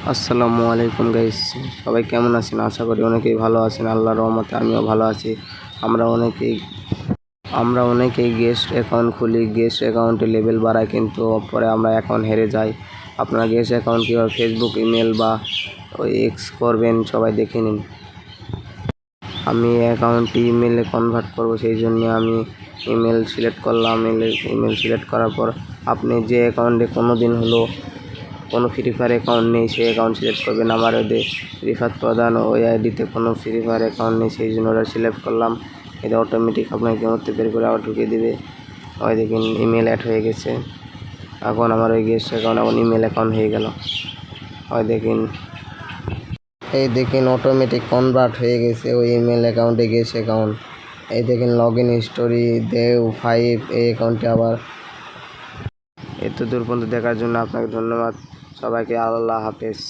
আসসালামু আলাইকুম গাইস, সবাই কেমন আছেন? আশা করি অনেকেই ভালো আছেন। আল্লাহর রহমতে আমিও ভালো আছি। আমরা অনেকেই গেস্ট অ্যাকাউন্ট খুলি, গেস্ট অ্যাকাউন্টে লেভেল বাড়াই, কিন্তু পরে আমরা অ্যাকাউন্ট হেরে যাই। আপনারা গেস্ট অ্যাকাউন্ট কীভাবে ফেসবুক, ইমেল বা ওই এক্স করবেন সবাই দেখে নিন। আমি অ্যাকাউন্টটি ইমেলে কনভার্ট করব, সেই জন্য আমি ইমেল সিলেক্ট করলাম। ইমেল সিলেক্ট করার পর আপনি যে অ্যাকাউন্টে কোনো দিন হলো কোনো ফ্রি ফায়ার অ্যাকাউন্ট নেই সেই অ্যাকাউন্ট সিলেক্ট করবেন। আমার ওদের রিফাত প্রধান ওই আইডিতে কোনো ফ্রি ফায়ার অ্যাকাউন্ট নেই, সেই জন্য ওটা সিলেক্ট করলাম। এটা অটোমেটিক আপনাকে গেমতে বের করে আবার ঢুকিয়ে দেবে। ওই দেখুন ইমেল অ্যাড হয়ে গেছে। এখন আমার ওই গেস্ট অ্যাকাউন্ট এখন ইমেল অ্যাকাউন্ট হয়ে গেল। ওই দেখুন অটোমেটিক কনভার্ট হয়ে গেছে ওই ইমেল অ্যাকাউন্টে গেস্ট অ্যাকাউন্ট। এই দেখুন লগ ইন হিস্টোরি দেও 5 এই অ্যাকাউন্টে আবার। এত দূর পর্যন্ত দেখার জন্য আপনাকে ধন্যবাদ। সবাইকে আল্লাহ হাফেজ।